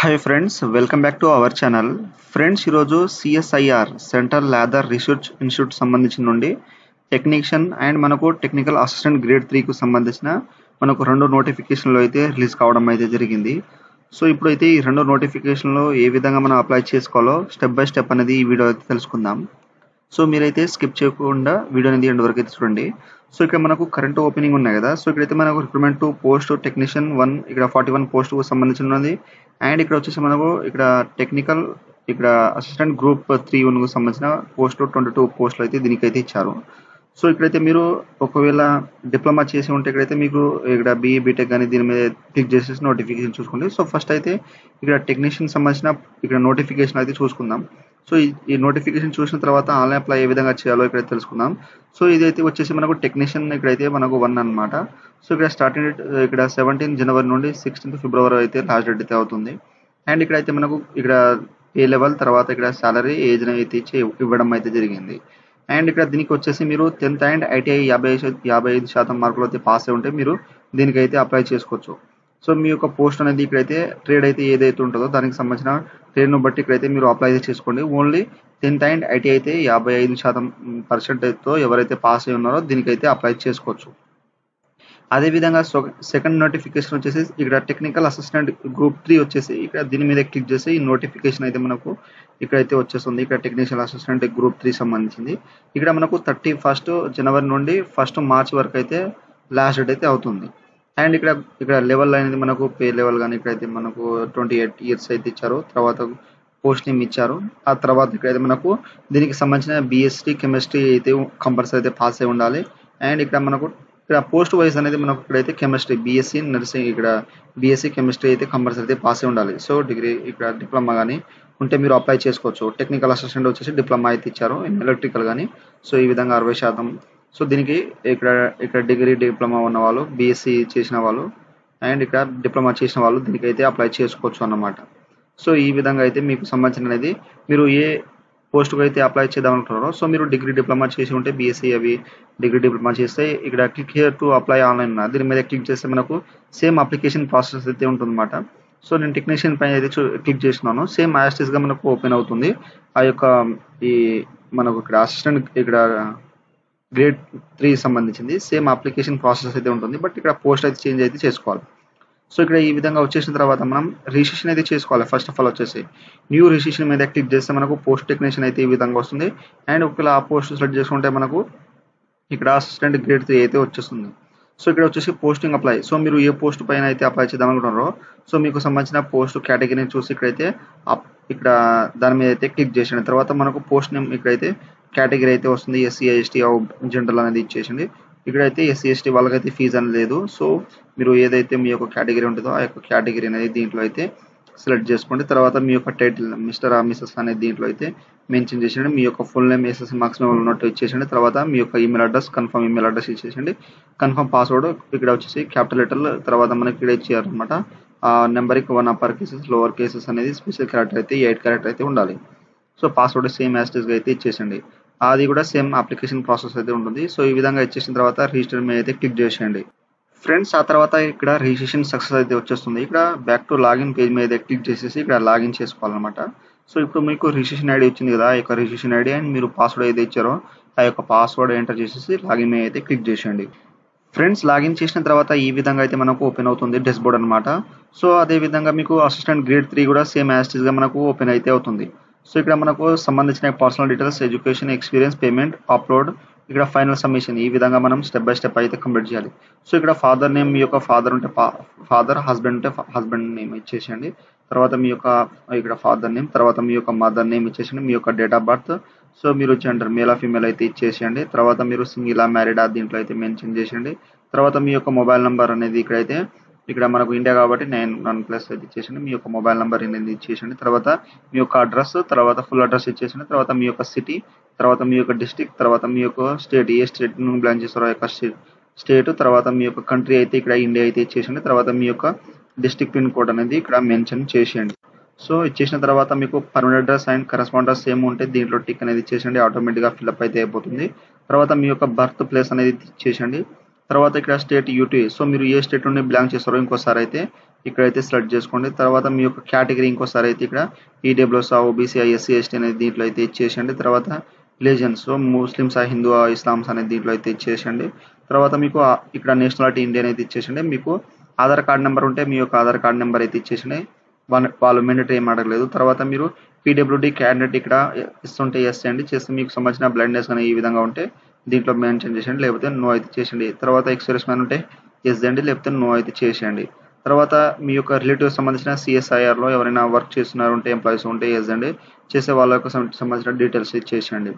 Hi friends, welcome back to our channel. Friends, ఈరోజు CSIR central ల్యాదర్ research institute సంబంధించిన నుండి technician and మనకు technical assistant grade 3కు సంబంధించిన మనకు 2 నోటిఫికేషన్లు అయితే రిలీజ్ కావడం అయితే జరిగింది. సో ఇప్పుడైతే ఈ 2 నోటిఫికేషన్లో ఏ విధంగా మనం అప్లై చేసుకోవాలో స్టెప్ బై స్టెప్ అనేది ఈ వీడియో అయితే తెలుసుకుందాం. సో మీరైతే స్కిప్ చేయకుండా వీడియో అనేది ఎండ్ వరకు అయితే చూడండి. సో ఇక్కడ మనకు కరెంట్ ఓపెనింగ్ ఉన్నాయి కదా. సో ఇక్కడైతే మనకు రిక్రూట్మెంట్ పోస్ట్ టెక్నీషియన్ 1 ఇక్కడ 41 పోస్టుకు సంబంధించినది. అండ్ ఇక్కడ వచ్చేసి మనకు ఇక్కడ టెక్నికల్ ఇక్కడ అసిస్టెంట్ గ్రూప్ 3 సంబంధించిన పోస్ట్ 22 పోస్టులు అయితే దీనికైతే ఇచ్చారు. సో ఇక్కడైతే మీరు ఒకవేళ డిప్లొమా చేసి ఉంటే ఇక్కడైతే మీకు ఇక్కడ బీఈ బీటెక్ కానీ దీని మీద క్లిక్ చేసేసి నోటిఫికేషన్ చూసుకోండి. సో ఫస్ట్ అయితే ఇక్కడ టెక్నీషియన్ సంబంధించిన ఇక్కడ నోటిఫికేషన్ అయితే చూసుకుందాం. సో ఈ నోటిఫికేషన్ చూసిన తర్వాత ఆన్లైన్ అప్లై ఏ విధంగా చేయాలో ఇక్కడ తెలుసుకుందాం. సో ఇదైతే వచ్చేసి మనకు టెక్నీషియన్ ఇక్కడైతే మనకు 1 అనమాట. సో ఇక్కడ స్టార్టింగ్ డేట్ ఇక్కడ 17 జనవరి నుండి 16 ఫిబ్రవరి అయితే లాస్ట్ డేట్ అయితే అవుతుంది. అండ్ ఇక్కడైతే మనకు ఇక్కడ ఏ లెవెల్ తర్వాత ఇక్కడ సాలరీ ఏజ్ అయితే ఇచ్చి ఇవ్వడం అయితే జరిగింది. అండ్ ఇక్కడ దీనికి వచ్చేసి మీరు 10th అండ్ ఐటీఐ 55% మార్కులు అయితే పాస్ అయి ఉంటే మీరు దీనికైతే అప్లై చేసుకోవచ్చు. సో మీ యొక్క పోస్ట్ అనేది ఇక్కడైతే ట్రేడ్ అయితే ఏదైతే ఉంటుందో దానికి సంబంధించిన ట్రేడ్ను బట్టి ఇక్కడైతే మీరు అప్లై చేసుకోండి. ఓన్లీ 10th అండ్ ఐటీ అయితే 55% ఎవరైతే పాస్ అయి ఉన్నారో దీనికైతే అప్లై చేసుకోవచ్చు. అదేవిధంగా సెకండ్ నోటిఫికేషన్ వచ్చేసి ఇక్కడ టెక్నికల్ అసిస్టెంట్ గ్రూప్ 3 వచ్చేసి ఇక్కడ దీని మీద క్లిక్ చేసి ఈ నోటిఫికేషన్ అయితే మనకు ఇక్కడైతే వచ్చేస్తుంది. ఇక్కడ టెక్నికల్ అసిస్టెంట్ గ్రూప్ 3 సంబంధించింది. ఇక్కడ మనకు 31 జనవరి నుండి 1 మార్చ్ వరకు అయితే లాస్ట్ డేట్ అయితే అవుతుంది. అండ్ ఇక్కడ లెవెల్ అనేది మనకు పే లెవెల్ కానీ ఇక్కడైతే మనకు 28 ఇయర్స్ అయితే ఇచ్చారు. తర్వాత పోస్ట్ నేమ్ ఇచ్చారు. ఆ తర్వాత ఇక్కడైతే మనకు దీనికి సంబంధించిన బీఎస్సీ కెమిస్ట్రీ అయితే కంపల్సరీ అయితే పాస్ అయి ఉండాలి. అండ్ ఇక్కడ పోస్ట్ వైజ్ అనేది మనకు ఇక్కడైతే కెమిస్ట్రీ బీఎస్సీ నర్సింగ్ ఇక్కడ బీఎస్సీ కెమిస్ట్రీ అయితే కంపల్సరీ అయితే పాస్ అయి ఉండాలి. సో డిగ్రీ ఇక్కడ డిప్లొమా కానీ ఉంటే మీరు అప్లై చేసుకోవచ్చు. టెక్నికల్ అసిస్టెంట్ వచ్చేసి డిప్లొమా అయితే ఇచ్చారు ఎలక్ట్రికల్ కానీ. సో ఈ విధంగా 60%. సో దీనికి ఇక్కడ డిగ్రీ డిప్లొమా ఉన్న వాళ్ళు బీఎస్సీ చేసిన వాళ్ళు అండ్ ఇక్కడ డిప్లొమా చేసిన వాళ్ళు దీనికైతే అప్లై చేసుకోవచ్చు అన్నమాట. సో ఈ విధంగా అయితే మీకు సంబంధించిన అనేది మీరు ఏ పోస్ట్కి అయితే అప్లై చేద్దాం అనుకుంటున్నారో సో మీరు డిగ్రీ డిప్లొమా చేసి ఉంటే బీఎస్సీ అవి డిగ్రీ డిప్లొమా చేస్తే ఇక్కడ click here to apply online దీని మీద క్లిక్ చేస్తే మనకు సేమ్ అప్లికేషన్ ప్రాసెస్ అయితే ఉంటుందన్నమాట. సో నేను టెక్నీషియన్ పైన అయితే క్లిక్ చేస్తున్నాను. సేమ్ యాస్టిస్గా మనకు ఓపెన్ అవుతుంది. ఆ యొక్క ఈ మనకు ఇక్కడ అసిస్టెంట్ ఇక్కడ గ్రేడ్ 3 సంబంధించింది సేమ్ అప్లికేషన్ ప్రాసెస్ అయితే ఉంటుంది. బట్ ఇక్కడ పోస్ట్ అయితే చేంజ్ అయితే చేసుకోవాలి. సో ఇక్కడ ఈ విధంగా వచ్చేసిన తర్వాత మనం రిజిస్ట్రేషన్ అయితే చేసుకోవాలి. ఫస్ట్ ఆఫ్ ఆల్ వచ్చేసి న్యూ రిజిస్ట్రేషన్ మీద క్లిక్ చేస్తే మనకు పోస్ట్ టెక్నీషియన్ అయితే ఈ విధంగా వస్తుంది. అండ్ ఒకవేళ ఆ పోస్ట్ సెలెక్ట్ చేసుకుంటే మనకు ఇక్కడ అసిస్టెంట్ గ్రేడ్ 3 అయితే వచ్చేస్తుంది. సో ఇక్కడ వచ్చేసి పోస్టింగ్ అప్లై. సో మీరు ఏ పోస్ట్ పైన అయితే అప్లై చేద్దాం అనుకుంటున్నారో సో మీకు సంబంధించిన పోస్ట్ కేటగిరీని చూసి ఇక్కడైతే ఇక్కడ దాని మీద అయితే క్లిక్ చేసిన తర్వాత మనకు పోస్ట్ నేమ్ ఇక్కడైతే కేటగిరీ అయితే వస్తుంది. ఎస్సీ ఎస్టీ జనరల్ అనేది ఇచ్చేసింది. ఇక్కడైతే ఎస్సీ ఎస్టీ వాళ్ళకైతే ఫీజు అనేది లేదు. సో మీరు ఏదైతే మీ యొక్క కేటగిరీ ఉంటుందో ఆ యొక్క కేటగిరీ అనేది దీంట్లో అయితే సెలెక్ట్ చేసుకోండి. తర్వాత మీ యొక్క టైటిల్ మిస్టర్ ఆర్ మిసెస్ అనేది దీంట్లో అయితే మెన్షన్ చేసేయండి. మీ యొక్క ఫుల్ నేమ్ ఎస్ఎస్సీ మార్క్స్ మేము ఉన్నట్టు ఇచ్చేసండి. తర్వాత మీ యొక్క email address confirm email address ఇచ్చేసండి. కన్ఫర్మ్ పాస్వర్డ్ ఇక్కడ వచ్చేసి క్యాపిటల్ లెటర్లు తర్వాత మనకి ఇక్కడ ఇచ్చారనమాట. ఆ నెంబర్కి 1 అప్పర్ కేసెస్ లోవర్ కేసెస్ అనేది స్పెషల్ క్యారెక్టర్ అయితే 8 క్యారెక్టర్ అయితే ఉండాలి. సో పాస్వర్డ్ సేమ్ యాస్టిస్గా అయితే ఇచ్చేసండి. అది కూడా సేమ్ అప్లికేషన్ ప్రాసెస్ అయితే ఉంటుంది. సో ఈ విధంగా ఇచ్చేసిన తర్వాత రిజిస్టర్ మీద అయితే క్లిక్ చేసేయండి ఫ్రెండ్స్. ఆ తర్వాత ఇక్కడ రిజిస్ట్రేషన్ సక్సెస్ అయితే వచ్చేస్తుంది. ఇక్కడ బ్యాక్ టు లాగిన్ పేజ్ మీద క్లిక్ చేసేసి ఇక్కడ లాగిన్ చేసుకోవాలన్నమాట. సో ఇప్పుడు మీకు రిజిస్ట్రేషన్ ఐడి వచ్చింది కదా, ఆ యొక్క రిజిస్ట్రేషన్ ఐడి అండ్ మీరు పాస్వర్డ్ ఏదైతే ఇచ్చారో ఆ యొక్క పాస్వర్డ్ ఎంటర్ చేసేసి లాగిన్ మీద అయితే క్లిక్ చేసేయండి ఫ్రెండ్స్. లాగిన్ చేసిన తర్వాత ఈ విధంగా అయితే మనకు ఓపెన్ అవుతుంది డాష్బోర్డ్ అనమాట. సో అదే విధంగా మీకు అసిస్టెంట్ గ్రేడ్ 3 కూడా సేమ్ యాస్టిస్గా మనకు ఓపెన్ అయితే అవుతుంది. సో ఇక్కడ మనకు సంబంధించిన personal details education experience payment upload ఇక్కడ ఫైనల్ సబ్మిషన్ ఈ విధంగా మనం స్టెప్ బై స్టెప్ అయితే కంప్లీట్ చేయాలి. సో ఇక్కడ ఫాదర్ నేమ్ మీ యొక్క ఫాదర్ ఉంటే ఫాదర్, హస్బెండ్ ఉంటే హస్బెండ్ నేమ్ ఇచ్చేసేయండి. తర్వాత మీ యొక్క ఇక్కడ ఫాదర్ నేమ్ తర్వాత మీ యొక్క మదర్ నేమ్ ఇచ్చేసేయండి. మీ యొక్క డేట్ ఆఫ్ బర్త్ సో మీరు జెండర్ మేల్ ఫీమేల్ అయితే ఇచ్చేసేయండి. తర్వాత మీరు సింగిల్ మ్యారీడా దీంట్లో అయితే మెన్షన్ చేసేయండి. తర్వాత మీ యొక్క మొబైల్ నెంబర్ అనేది ఇక్కడ మనకు ఇండియా కాబట్టి 91+ అయితే ఇచ్చేసండి. మీ యొక్క మొబైల్ నెంబర్ అనేది ఇచ్చేసండి. తర్వాత మీ యొక్క అడ్రస్ తర్వాత ఫుల్ అడ్రస్ ఇచ్చేసండి. తర్వాత మీ యొక్క సిటీ తర్వాత మీ యొక్క డిస్ట్రిక్ట్ తర్వాత మీ యొక్క స్టేట్ ఏ స్టేట్ నుండి బిలాంగ్ చేస్తారో ఆ యొక్క స్టేట్ తర్వాత మీ యొక్క కంట్రీ అయితే ఇక్కడ ఇండియా అయితే ఇచ్చేసండి. తర్వాత మీ యొక్క డిస్ట్రిక్ట్ పిన్ కోడ్ అనేది ఇక్కడ మెన్షన్ చేసేయండి. సో ఇచ్చేసిన తర్వాత మీకు permanent address and correspondence same ఉంటే దీంట్లో టిక్ అనేది ఇచ్చేసండి. ఆటోమేటిక్గా ఫిల్అప్ అయితే అయిపోతుంది. తర్వాత మీ యొక్క బర్త్ ప్లేస్ అనేది ఇచ్చేసండి. తర్వాత ఇక్కడ స్టేట్ యూటీ, సో మీరు ఏ స్టేట్ నుండి బిలాంగ్ చేస్తారో ఇంకోసారి అయితే ఇక్కడైతే సెలెక్ట్ చేసుకోండి. తర్వాత మీ యొక్క కేటగిరీ ఇంకోసారి అయితే ఇక్కడ ఈడబ్ల్యూఎస్, ఓబీసీ, ఎస్సీ, ఎస్టీ అనేది దీంట్లో అయితే ఇచ్చేసండి. తర్వాత రిలీజియన్స్, సో ముస్లిమ్స్, హిందూ, ఇస్లామ్స్ అనేది దీంట్లో అయితే ఇచ్చేసండి. తర్వాత మీకు ఇక్కడ నేషనాలిటీ ఇండియన్ అయితే ఇచ్చేసండి. మీకు ఆధార్ కార్డ్ నెంబర్ ఉంటే మీ యొక్క ఆధార్ కార్డ్ నెంబర్ అయితే ఇచ్చేసండి. వాళ్ళు మినిట్ ఏం అడగలేదు. తర్వాత మీరు పీడబ్ల్యూడీ క్యాండిడేట్ ఇక్కడ ఇస్తుంటే ఎస్ అండి, చేస్తే మీకు సంబంధించిన బ్లైండ్నెస్ కానీ ఈ విధంగా ఉంటే దీంట్లో మెన్షన్ చేసేయండి, లేకపోతే నో అయితే చేసేయండి. తర్వాత ఎక్స్పీరియన్స్ మ్యాన్ ఉంటే ఎస్ అండి, లేకపోతే నో అయితే చేసేయండి. తర్వాత మీ యొక్క రిలేటివ్ సంబంధించిన సిఎస్ఐఆర్లో ఎవరైనా వర్క్ చేస్తున్నారు ఉంటే ఎంప్లాయీస్ ఉంటే ఎస్ అండి, చేసే వాళ్ళ యొక్క సంబంధించిన డీటెయిల్స్ ఇచ్చేసేయండి.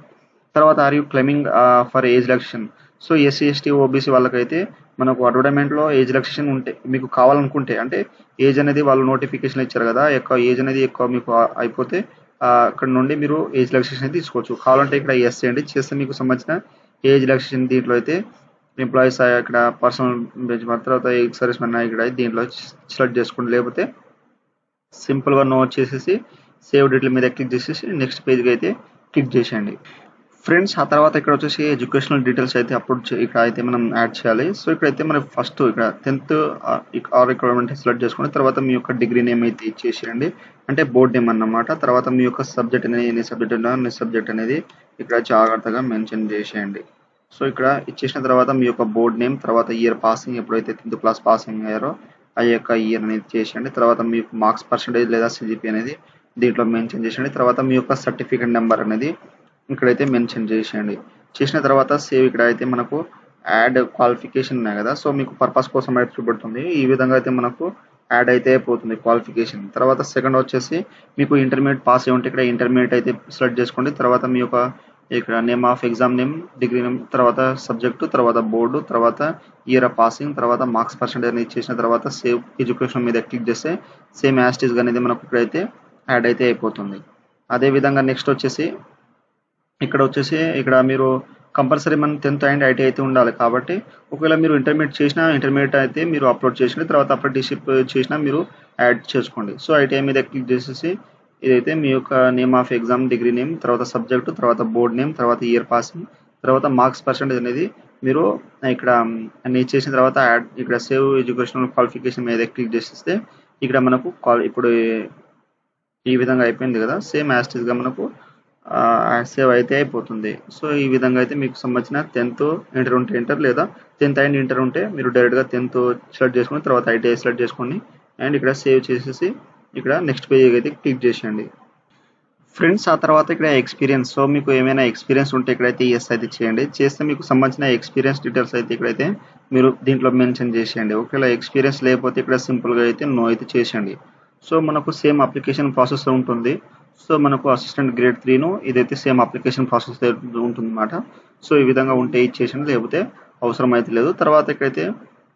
తర్వాత are you claiming for age relaxation, so SC, ST, OBC వాళ్ళకైతే మనకు అడ్వర్టైజ్మెంట్లో ఏజ్ రిలాక్సేషన్ ఉంటే మీకు కావాలనుకుంటే, అంటే ఏజ్ అనేది వాళ్ళు నోటిఫికేషన్ ఇచ్చారు కదా, ఎక్కువ ఏజ్ అనేది ఎక్కువ మీకు అయిపోతే అక్కడ నుండి మీరు ఏజ్ రిలాక్సేషన్ అయితే తీసుకోవచ్చు. కావాలంటే ఇక్కడ ఎస్ చేయండి, చేస్తే మీకు సంబంధించిన ఏజ్ రిలాక్సేషన్ దీంట్లో అయితే ఎంప్లాయీస్ ఇక్కడ పర్సనల్ బెంచ్ మార్క్, తర్వాత సర్వీస్ మెన్ ఇక్కడ దీంట్లో సెలెక్ట్ చేసుకోండి, లేకపోతే సింపుల్గా నో చేసేసి సేవ్ డీటెయిల్ మీద క్లిక్ చేసేసి నెక్స్ట్ పేజ్కి అయితే క్లిక్ చేసేయండి. ఫ్రెండ్స్ ఆ తర్వాత ఇక్కడ వచ్చేసి ఎడ్యుకేషనల్ డీటెయిల్స్ అయితే అప్లోడ్ ఇక్కడ అయితే మనం యాడ్ చేయాలి. సో ఇక్కడైతే మనం ఫస్ట్ ఇక్కడ 10th ఆర్ రిక్వైర్మెంట్ సెలెక్ట్ చేసుకోండి. తర్వాత మీ యొక్క డిగ్రీ నేమ్ అయితే ఇచ్చేసేయండి, అంటే బోర్డ్ నేమ్ అన్నమాట. తర్వాత మీ యొక్క సబ్జెక్ట్ అనేది ఎన్ని సబ్జెక్ట్ ఉన్నా అన్ని సబ్జెక్ట్ అనేది ఇక్కడ జాగ్రత్తగా మెన్షన్ చేసేయండి. సో ఇక్కడ ఇచ్చేసిన తర్వాత మీ యొక్క బోర్డ్ నేమ్, తర్వాత ఇయర్ పాసింగ్, ఎప్పుడైతే 10th క్లాస్ పాసింగ్ అయ్యారో ఆ యొక్క ఇయర్ అనేది చేసేయండి. తర్వాత మీ యొక్క మార్క్స్ పర్సంటేజ్ లేదా సిజిపి అనేది దీంట్లో మెన్షన్ చేసేయండి. తర్వాత మీ యొక్క సర్టిఫికేట్ నెంబర్ అనేది ఇక్కడైతే మెన్షన్ చేసేయండి. చేసిన తర్వాత సేవ్, ఇక్కడ అయితే మనకు యాడ్ క్వాలిఫికేషన్ ఉన్నాయి కదా, సో మీకు పర్పస్ కోసం అయితే చూపెడుతుంది. ఈ విధంగా అయితే మనకు యాడ్ అయితే అయిపోతుంది క్వాలిఫికేషన్. తర్వాత సెకండ్ వచ్చేసి మీకు ఇంటర్మీడియట్ పాస్ అయి ఉంటే ఇక్కడ ఇంటర్మీడియట్ అయితే సెలెక్ట్ చేసుకోండి. తర్వాత మీ యొక్క ఇక్కడ name of exam name, degree name, తర్వాత సబ్జెక్టు, తర్వాత బోర్డు, తర్వాత ఇయర్ ఆఫ్ పాసింగ్, తర్వాత మార్క్స్ పర్సెంటేజ్ అనేది చేసిన తర్వాత సేవ్ ఎడ్యుకేషన్ మీద క్లిక్ చేస్తే సేమ్ యాస్టీస్ అనేది మనకు ఇక్కడైతే యాడ్ అయితే అయిపోతుంది. అదేవిధంగా నెక్స్ట్ వచ్చేసి ఇక్కడ మీరు కంపల్సరీ మన 10th అండ్ ఐటీ అయితే ఉండాలి. కాబట్టి ఒకవేళ మీరు ఇంటర్మీడియట్ అయితే మీరు అప్లోడ్ చేసిన తర్వాత అప్రెంటిస్‌షిప్ చేసినా మీరు యాడ్ చేసుకోండి. సో ఐటీఐ మీద క్లిక్ చేసేసి ఇదైతే మీ యొక్క name of exam, degree name, తర్వాత సబ్జెక్టు, తర్వాత బోర్డ్ నేమ్, తర్వాత ఇయర్ పాసింగ్, తర్వాత మార్క్స్ పర్సెంటేజ్ అనేది మీరు ఇక్కడ అన్ని ఇచ్చేసిన తర్వాత యాడ్ ఇక్కడ సేవ్ ఎడ్యుకేషనల్ క్వాలిఫికేషన్ మీద క్లిక్ చేసేస్తే ఇక్కడ మనకు ఇప్పుడు ఈ విధంగా అయిపోయింది కదా, సేమ్ యాస్టీస్గా మనకు సేవ్ అయితే అయిపోతుంది. సో ఈ విధంగా అయితే మీకు సంబంధించిన 10th ఇంటర్ ఉంటే ఇంటర్, లేదా 10th అండ్ ఇంటర్ ఉంటే మీరు డైరెక్ట్గా 10th సెలెక్ట్ చేసుకుని తర్వాత ఐటీఐ సెలెక్ట్ చేసుకోండి అండ్ ఇక్కడ సేవ్ చేసేసి ఇక్కడ నెక్స్ట్ పేజ్ అయితే క్లిక్ చేసేయండి. ఫ్రెండ్స్ ఆ తర్వాత ఇక్కడ ఎక్స్పీరియన్స్, సో మీకు ఏమైనా ఎక్స్పీరియన్స్ ఉంటే ఇక్కడైతే ఎస్ అయితే చేయండి, చేస్తే మీకు సంబంధించిన ఎక్స్పీరియన్స్ డీటెయిల్స్ అయితే ఇక్కడైతే మీరు దీంట్లో మెన్షన్ చేసేయండి. ఒకవేళ ఎక్స్పీరియన్స్ లేకపోతే ఇక్కడ సింపుల్గా అయితే నో అయితే చేసేయండి. సో మనకు సేమ్ అప్లికేషన్ ప్రాసెస్ ఉంటుంది. సో మనకు అసిస్టెంట్ గ్రేడ్ 3ను ఇదైతే సేమ్ అప్లికేషన్ ప్రాసెస్ ఉంటుంది అన్నమాట. సో ఈ విధంగా ఉంటే ఇచ్చేసండి, లేకపోతే అవసరం అయితే లేదు. తర్వాత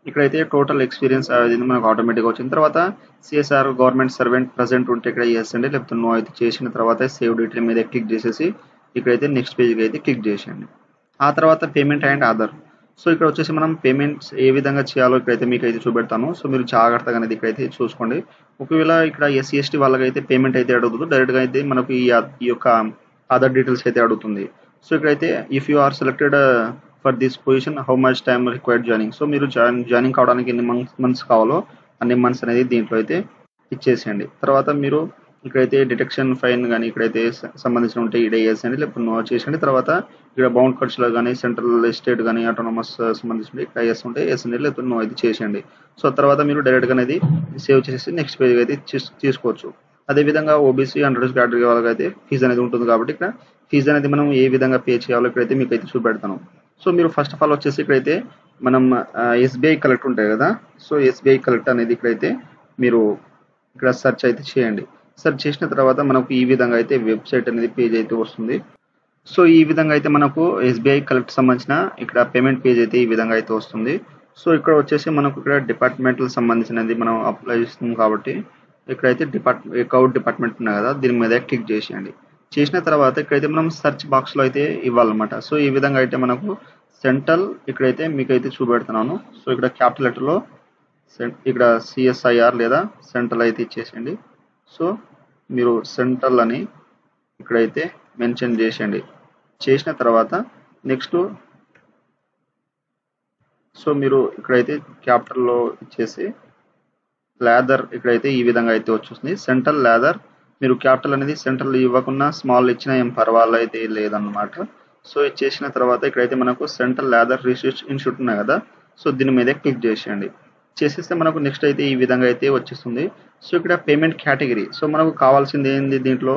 ఇక్కడైతే టోటల్ ఎక్స్పీరియన్స్ అది మనకు ఆటోమేటిక్గా వచ్చిన తర్వాత సిఎస్ఆర్ గవర్నమెంట్ సర్వెంట్ ప్రజెంట్ ఉంటే ఇక్కడ ఎస్ అండి, లేకపోతే నో అయితే చేసిన తర్వాత సేవ్ డీటెయిల్ మీద క్లిక్ చేసేసి ఇక్కడైతే నెక్స్ట్ పేజ్కి అయితే క్లిక్ చేసేయండి. ఆ తర్వాత పేమెంట్ అండ్ ఆధార్, సో ఇక్కడ వచ్చేసి మనం పేమెంట్స్ ఏ విధంగా చేయాలో ఇక్కడైతే మీకు అయితే చూపెడతాను. సో మీరు జాగ్రత్తగా అనేది ఇక్కడైతే చూసుకోండి. ఒకవేళ ఇక్కడ ఎస్సీ ఎస్టీ వాళ్ళకైతే పేమెంట్ అయితే అడుగుతుంది, డైరెక్ట్గా అయితే మనకు ఈ యొక్క ఆధార్ డీటెయిల్స్ అయితే అడుగుతుంది. సో ఇక్కడైతే if you are selected for this position how much time required joining, so మీరు జాయినింగ్ కావడానికి ఎన్ని మంత్స్ కావాలో అన్ని మంత్స్ అనేది దీంట్లో అయితే ఇచ్చేసేయండి. తర్వాత మీరు ఇక్కడైతే డిటెక్షన్ ఫైన్ కానీ ఇక్కడైతే సంబంధించిన ఉంటే ఇక్కడ వేసేయండి, లేకపోతే నో చేసేయండి. తర్వాత ఇక్కడ బౌండ్ ఖర్చులు కానీ సెంట్రల్ స్టేట్ కానీ ఆటోనమస్ సంబంధించిన ఇక్కడ ఎస్ ఉంటే వేసేయండి, లేకపోతే నో అయితే చేసేయండి. సో తర్వాత మీరు డైరెక్ట్గా అనేది సేవ్ చేసేసి నెక్స్ట్ పేజ్ అయితే తీసుకోవచ్చు. అదేవిధంగా ఓబీసీ అండర్స్ కేటగిరీ వాళ్ళకైతే ఫీజు అనేది ఉంటుంది, కాబట్టి ఇక్కడ ఫీజు అనేది మనం ఏ విధంగా పే చేయాలో ఇక్కడైతే మీకు అయితే చూపెడతాను. సో మీరు ఫస్ట్ ఆఫ్ ఆల్ వచ్చేసి ఇక్కడైతే మనం ఎస్బీఐ కలెక్ట్ ఉంటాయి కదా, సో ఎస్బీఐ కలెక్ట్ అనేది ఇక్కడైతే మీరు ఇక్కడ సెర్చ్ అయితే చేయండి. సెర్చ్ చేసిన తర్వాత మనకు ఈ విధంగా అయితే వెబ్సైట్ అనేది పేజ్ అయితే వస్తుంది. సో ఈ విధంగా అయితే మనకు ఎస్బీఐ కలెక్ట్ సంబంధించిన ఇక్కడ పేమెంట్ పేజ్ అయితే ఈ విధంగా అయితే వస్తుంది. సో ఇక్కడ వచ్చేసి మనకు ఇక్కడ డిపార్ట్మెంటల్ సంబంధించినది మనం అప్లై చేస్తున్నాం కాబట్టి ఇక్కడైతే అకౌంట్ డిపార్ట్మెంట్ ఉన్నాయి కదా, దీని మీద క్లిక్ చేసేయండి. చేసిన తర్వాత ఇక్కడైతే మనం సెర్చ్ బాక్స్లో అయితే ఇవ్వాలన్నమాట. సో ఈ విధంగా అయితే మనకు సెంట్రల్ ఇక్కడైతే మీకైతే చూపెడుతున్నాను. సో ఇక్కడ క్యాపిటల్ లెటర్లో ఇక్కడ సిఎస్ఐఆర్ లేదా సెంట్రల్ అయితే ఇచ్చేసేయండి. సో మీరు సెంట్రల్ అని ఇక్కడైతే మెన్షన్ చేసేయండి. చేసిన తర్వాత నెక్స్ట్ సో మీరు ఇక్కడైతే క్యాపిటల్లో ఇచ్చేసి లాదర్ ఇక్కడైతే ఈ విధంగా అయితే వచ్చేస్తుంది. సెంట్రల్ లాదర్ మీరు క్యాపిటల్ అనేది సెంట్రల్ ఇవ్వకుండా స్మాల్ ఇచ్చినా ఏం పర్వాలేదు అయితే లేదన్నమాట. సో ఇది చేసిన తర్వాత ఇక్కడైతే మనకు సెంట్రల్ లాదర్ రీసెర్చ్ ఇన్స్టిట్యూట్ ఉన్నాయి కదా, సో దీని మీద క్లిక్ చేసేయండి. చేసేస్తే మనకు నెక్స్ట్ అయితే ఈ విధంగా అయితే వచ్చేస్తుంది. సో ఇక్కడ పేమెంట్ కేటగిరీ, సో మనకు కావాల్సింది ఏంది దీంట్లో,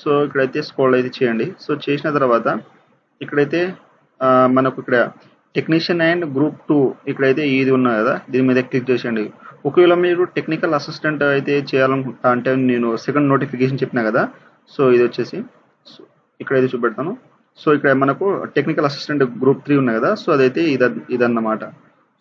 సో ఇక్కడైతే స్క్రోల్ అయితే చేయండి. సో చేసిన తర్వాత ఇక్కడైతే మనకు ఇక్కడ టెక్నీషియన్ అండ్ గ్రూప్ 2 ఇక్కడైతే ఇది ఉన్నది కదా, దీని మీద క్లిక్ చేసేయండి. ఒకవేళ మీరు టెక్నికల్ అసిస్టెంట్ అయితే చేయాలనుకుంటా అంటే నేను సెకండ్ నోటిఫికేషన్ చెప్పినా కదా, సో ఇది వచ్చేసి ఇక్కడైతే చూపెడతాను. సో ఇక్కడ మనకు టెక్నికల్ అసిస్టెంట్ గ్రూప్ 3 ఉన్నాయి కదా, సో అదైతే ఇదన్నమాట.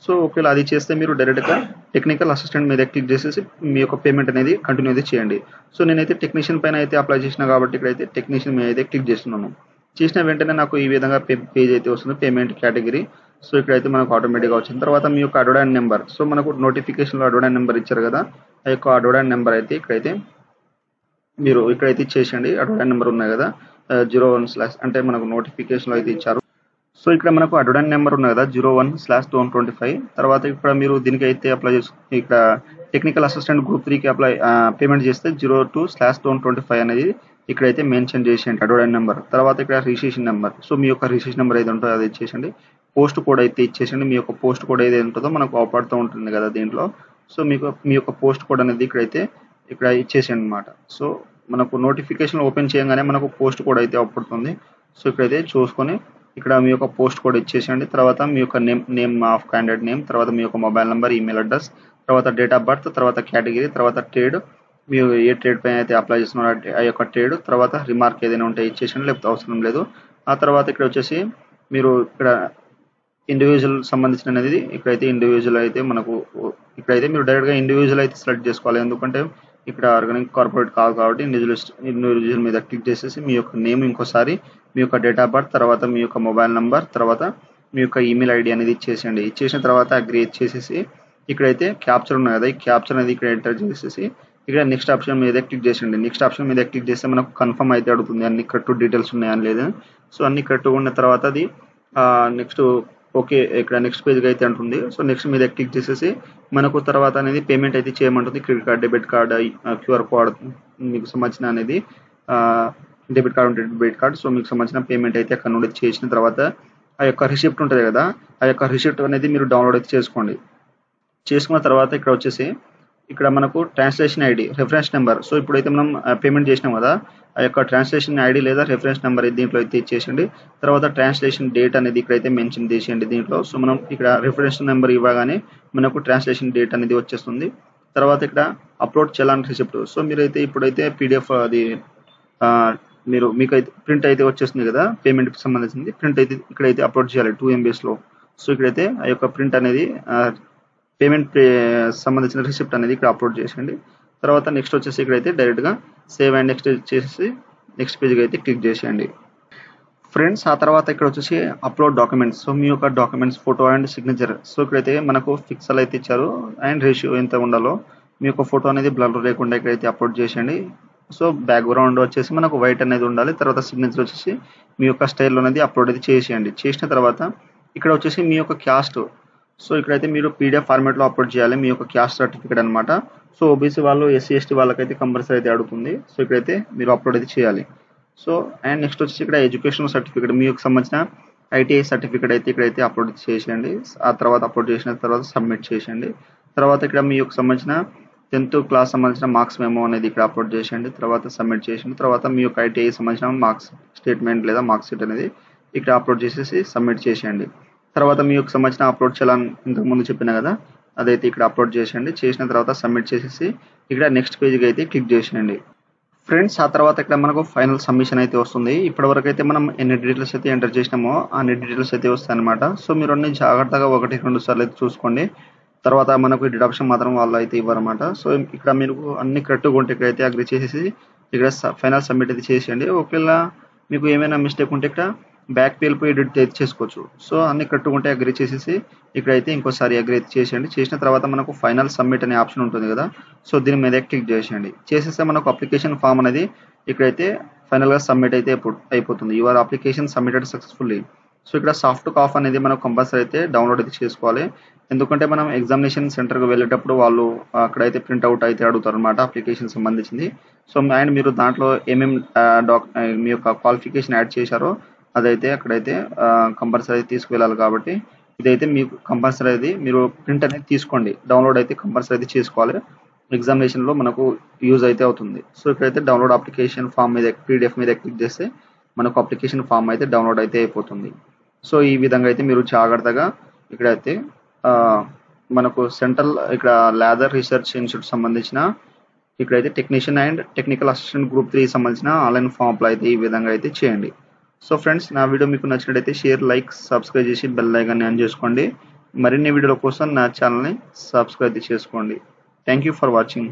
సో ఒకవేళ అది చేస్తే మీరు డైరెక్ట్గా టెక్నికల్ అసిస్టెంట్ మీద క్లిక్ చేసేసి మీ యొక్క పేమెంట్ అనేది కంటిన్యూ అయితే చేయండి. సో నేనైతే టెక్నీషియన్ పైన అయితే అప్లై చేసిన కాబట్టి ఇక్కడైతే టెక్నీషియన్ మీద అయితే క్లిక్ చేస్తున్నాను. చేసిన వెంటనే నాకు ఈ విధంగా పేజ్ అయితే వస్తుంది, పేమెంట్ కేటగిరీ. సో ఇక్కడైతే మనకు ఆటోమేటిక్గా వచ్చిన తర్వాత మీ యొక్క అడ్వర్టైజ్ నెంబర్, సో మనకు నోటిఫికేషన్లో అడ్వర్టైజ్ నెంబర్ ఇచ్చారు కదా, ఆ యొక్క అడ్వర్టైజ్ నెంబర్ అయితే ఇక్కడైతే మీరు ఇక్కడైతే ఇచ్చేసండి. అడ్వర్టైజ్ నెంబర్ ఉన్నాయి కదా 01/ అంటే మనకు నోటిఫికేషన్లో అయితే ఇచ్చారు. సో ఇక్కడ మనకు అడ్వర్టైజ్ నెంబర్ ఉంది కదా 01/2025. తర్వాత ఇక్కడ మీరు దీనికి అయితే అప్లై చేసి ఇక్కడ టెక్నికల్ అసిస్టెంట్ గ్రూప్ 3కి అప్లై పేమెంట్ చేస్తే 02/2025 అనేది ఇక్కడైతే మెన్షన్ చేసేయండి అడ్వర్టైజ్ నెంబర్. తర్వాత ఇక్కడ రిజిస్ట్రేషన్ నెంబర్, సో మీ యొక్క రిజిస్ట్రేషన్ నెంబర్ ఏది ఉంటుందో అది ఇచ్చేసండి. పోస్ట్ కోడ్ అయితే ఇచ్చేసండి. మీ యొక్క పోస్ట్ కోడ్ ఏది ఉంటుందో మనకు అవపడుతూ ఉంటుంది కదా దీంట్లో, సో మీ యొక్క పోస్ట్ కోడ్ అనేది ఇక్కడ ఇచ్చేసేయండి అనమాట. సో మనకు నోటిఫికేషన్ ఓపెన్ చేయగానే మనకు పోస్ట్ కోడ్ అయితే అవపడుతుంది. సో ఇక్కడైతే చూసుకొని ఇక్కడ మీ యొక్క పోస్ట్ కోడ్ ఇచ్చేసేయండి. తర్వాత మీ యొక్క నేమ్ ఆఫ్ క్యాండిడేట్ నేమ్, తర్వాత మీ యొక్క మొబైల్ నెంబర్, ఈమెయిల్ అడ్రస్, తర్వాత డేట్ ఆఫ్ బర్త్, తర్వాత కేటగిరీ, తర్వాత ట్రేడ్, మీరు ఏ ట్రేడ్ పైన అయితే అప్లై చేస్తున్నారో ఆ యొక్క ట్రేడ్, తర్వాత రిమార్క్ ఏదైనా ఉంటే ఇచ్చేసండి, లేకపోతే అవసరం లేదు. ఆ తర్వాత ఇక్కడ వచ్చేసి మీరు ఇక్కడ ఇండివిజువల్ సంబంధించిన అనేది ఇక్కడైతే ఇండివిజువల్ అయితే మనకు ఇక్కడైతే మీరు డైరెక్ట్గా ఇండివిజువల్ అయితే సెలెక్ట్ చేసుకోవాలి. ఎందుకంటే ఇక్కడ ఆర్గానిక్ కార్పొరేట్ కాదు కాబట్టి ఇండివిజువల్ మీద క్లిక్ చేసేసి మీ యొక్క నేమ్, ఇంకోసారి మీ యొక్క డేట్ ఆఫ్ బర్త్, తర్వాత మీ యొక్క మొబైల్ నెంబర్, తర్వాత మీ యొక్క ఈమెయిల్ ఐడి అనేది ఇచ్చేసేయండి. ఇచ్చేసిన తర్వాత అగ్రీ చేసేసి ఇక్కడైతే క్యాప్చర్ ఉన్నాయి కదా, ఈ క్యాప్చర్ అనేది ఇక్కడ ఎంటర్ చేసేసి ఇక్కడ నెక్స్ట్ ఆప్షన్ మీద క్లిక్ చేసేయండి. నెక్స్ట్ ఆప్షన్ మీద క్లిక్ చేస్తే మనకు కన్ఫర్మ్ అయితే అడుగుతుంది అన్ని కరెక్ట్ డీటెయిల్స్ ఉన్నాయని లేదు. సో అన్ని కరెక్ట్గా ఉన్న తర్వాత అది నెక్స్ట్ ఓకే ఇక్కడ నెక్స్ట్ పేజ్కి అయితే అంటుంది. సో నెక్స్ట్ మీద క్లిక్ చేసేసి మనకు తర్వాత అనేది పేమెంట్ అయితే చేయమంటుంది. Credit card, debit card, QR code మీకు సంబంధించిన అనేది డెబిట్ కార్డ్ ఉంటే డెబిట్ కార్డ్, సో మీకు సంబంధించిన పేమెంట్ అయితే అక్కడ నుండి చేసిన తర్వాత ఆ యొక్క రిసిప్ట్ ఉంటుంది కదా, ఆ యొక్క రిసిప్ట్ అనేది మీరు డౌన్లోడ్ అయితే చేసుకోండి. చేసుకున్న తర్వాత ఇక్కడ వచ్చేసి ఇక్కడ మనకు translation ID, reference number, so ఇప్పుడైతే మనం పేమెంట్ చేసినాం కదా, ఆ యొక్క ట్రాన్స్లేషన్ ఐడి లేదా రెఫరెన్స్ నెంబర్ దీంట్లో అయితే ఇచ్చేసేయండి. తర్వాత ట్రాన్స్లేషన్ డేట్ అనేది ఇక్కడైతే మెన్షన్ చేసేయండి దీంట్లో. సో మనం ఇక్కడ రెఫరెన్స్ నెంబర్ ఇవ్వగానే మనకు ట్రాన్స్లేషన్ డేట్ అనేది వచ్చేస్తుంది. తర్వాత ఇక్కడ అప్లోడ్ చలాన్ రిసిప్ట్, సో మీరైతే ఇప్పుడైతే పీడిఎఫ్ అది మీకైతే ప్రింట్ అయితే వచ్చేస్తుంది కదా, పేమెంట్కి సంబంధించింది ప్రింట్ అయితే ఇక్కడైతే అప్లోడ్ చేయాలి 2 MBsలో. సో ఇక్కడైతే ఆ యొక్క ప్రింట్ అనేది పేమెంట్ సంబంధించిన రిసిప్ట్ అనేది ఇక్కడ అప్లోడ్ చేసేయండి. తర్వాత నెక్స్ట్ వచ్చేసి ఇక్కడైతే డైరెక్ట్గా సేవ్ అండ్ నెక్స్ట్ చేసి నెక్స్ట్ పేజ్కి అయితే క్లిక్ చేసేయండి ఫ్రెండ్స్. ఆ తర్వాత ఇక్కడ వచ్చేసి అప్లోడ్ డాక్యుమెంట్స్, సో మీ యొక్క documents photo and signature, so ఇక్కడైతే మనకు పిక్సెల్ అయితే ఇచ్చారు అండ్ రేషియో ఎంత ఉండాలో మీ యొక్క ఫోటో అనేది బ్లర్ లేకుండా ఇక్కడైతే అప్లోడ్ చేసేయండి. సో బ్యాక్గ్రౌండ్ వచ్చేసి మనకు వైట్ అనేది ఉండాలి. తర్వాత సిగ్నేచర్ వచ్చేసి మీ యొక్క స్టైల్లో అనేది అప్లోడ్ అయితే చేసేయండి. చేసిన తర్వాత ఇక్కడ వచ్చేసి మీ యొక్క క్యాస్ట్, సో ఇక్కడైతే మీరు పీడిఎఫ్ ఫార్మాట్లో అప్లోడ్ చేయాలి మీ యొక్క క్యాస్ట్ సర్టిఫికేట్ అనమాట. సో ఓబీసీ వాళ్ళు, SC ST వాళ్ళకైతే కంపల్సరీ అయితే అడుగుతుంది. సో ఇక్కడైతే మీరు అప్లోడ్ అయితే చేయాలి. సో అండ్ నెక్స్ట్ వచ్చేసి ఇక్కడ ఎడ్యుకేషనల్ సర్టిఫికేట్, మీకు సంబంధించిన ITI సర్టిఫికేట్ అయితే ఇక్కడైతే అప్లోడ్ చేసేయండి. ఆ తర్వాత అప్లోడ్ చేసిన తర్వాత సబ్మిట్ చేసేయండి. తర్వాత ఇక్కడ మీ యొక్క సంబంధించిన 10th క్లాస్ సంబంధించిన మార్క్స్ మెమో అనేది ఇక్కడ అప్లోడ్ చేసేయండి. తర్వాత సబ్మిట్ చేసేయండి. తర్వాత మీ యొక్క ITI సంబంధించిన మార్క్స్ స్టేట్మెంట్ లేదా మార్క్స్ షీట్ అనేది ఇక్కడ అప్లోడ్ చేసేసి సబ్మిట్ చేసేయండి. తర్వాత మీ యొక్క సంబంధించిన అప్లోడ్ చలాన్ ఇంతకుముందు చెప్పిన కదా, అదైతే ఇక్కడ అప్లోడ్ చేసేయండి. చేసిన తర్వాత సబ్మిట్ చేసేసి ఇక్కడ నెక్స్ట్ పేజ్కి అయితే క్లిక్ చేసేయండి ఫ్రెండ్స్. ఆ తర్వాత ఇక్కడ మనకు ఫైనల్ సబ్మిషన్ అయితే వస్తుంది. ఇప్పటివరకు అయితే మనం ఎన్ని డీటెయిల్స్ అయితే ఎంటర్ చేసినామో అన్ని డీటెయిల్స్ అయితే వస్తాయి అనమాట. సో మీరు అన్ని జాగ్రత్తగా 1-2 సార్లు అయితే చూసుకోండి. తర్వాత మనకు డిడక్షన్ మాత్రం వాళ్ళు అయితే ఇవ్వరన్నమాట. సో ఇక్కడ మీరు అన్ని కరెక్ట్గా ఉంటే ఇక్కడైతే అగ్రీ చేసేసి ఇక్కడ ఫైనల్ సబ్మిట్ అయితే చేసేయండి. ఒకవేళ మీకు ఏమైనా మిస్టేక్ ఉంటే ఇక్కడ బ్యాక్ వెళ్ళిపోయి ఎడిట్ అయితే చేసుకోవచ్చు. సో అన్ని కరెక్ట్గా ఉంటే అగ్రీ చేసేసి ఇక్కడైతే ఇంకోసారి అగ్రీ అయితే చేసేయండి. చేసిన తర్వాత మనకు ఫైనల్ సబ్మిట్ అనే ఆప్షన్ ఉంటుంది కదా, సో దీని మీద క్లిక్ చేసేయండి. చేసేస్తే మనకు అప్లికేషన్ ఫామ్ అనేది ఇక్కడైతే ఫైనల్గా సబ్మిట్ అయితే అయిపోతుంది. Your application submitted successfully. So ఇక్కడ సాఫ్ట్ కాఫ్ అనేది మనం కంపల్సరీ అయితే డౌన్లోడ్ అయితే చేసుకోవాలి. ఎందుకంటే మనం ఎగ్జామినేషన్ సెంటర్కి వెళ్ళేటప్పుడు వాళ్ళు అక్కడైతే ప్రింట్అవుట్ అయితే అడుగుతారు అనమాట అప్లికేషన్ సంబంధించింది. సో అండ్ మీరు దాంట్లో ఏమేమి మీ యొక్క క్వాలిఫికేషన్ యాడ్ చేశారో అదైతే అక్కడైతే కంపల్సరీ తీసుకువెళ్ళాలి. కాబట్టి ఇదైతే మీకు కంపల్సరీ అది మీరు ప్రింట్ అనేది తీసుకోండి, డౌన్లోడ్ అయితే కంపల్సరీ అయితే చేసుకోవాలి. ఎగ్జామినేషన్లో మనకు యూజ్ అయితే అవుతుంది. సో ఇక్కడైతే డౌన్లోడ్ అప్లికేషన్ ఫామ్ మీద పీడిఎఫ్ మీద క్లిక్ చేస్తే మనకు అప్లికేషన్ ఫామ్ అయితే డౌన్లోడ్ అయితే అయిపోతుంది. సో ఈ విధంగా అయితే మీరు జాగ్రత్తగా ఇక్కడైతే మనకు సెంట్రల్ ఇక్కడ లాదర్ రీసెర్చ్ ఇన్స్టిట్యూట్ సంబంధించిన ఇక్కడైతే technician and technical assistant group 3 సంబంధించిన ఆన్లైన్ ఫామ్ అప్లై అయితే ఈ విధంగా అయితే చేయండి. సో ఫ్రెండ్స్, నా వీడియో మీకు నచ్చినట్లయితే షేర్, లైక్, సబ్స్క్రైబ్ చేసి బెల్ ఐకాన్ని ఆన్ చేసుకోండి. మరిన్ని వీడియోల కోసం నా ఛానల్ని సబ్స్క్రైబ్ చేసుకోండి. Thank you for watching.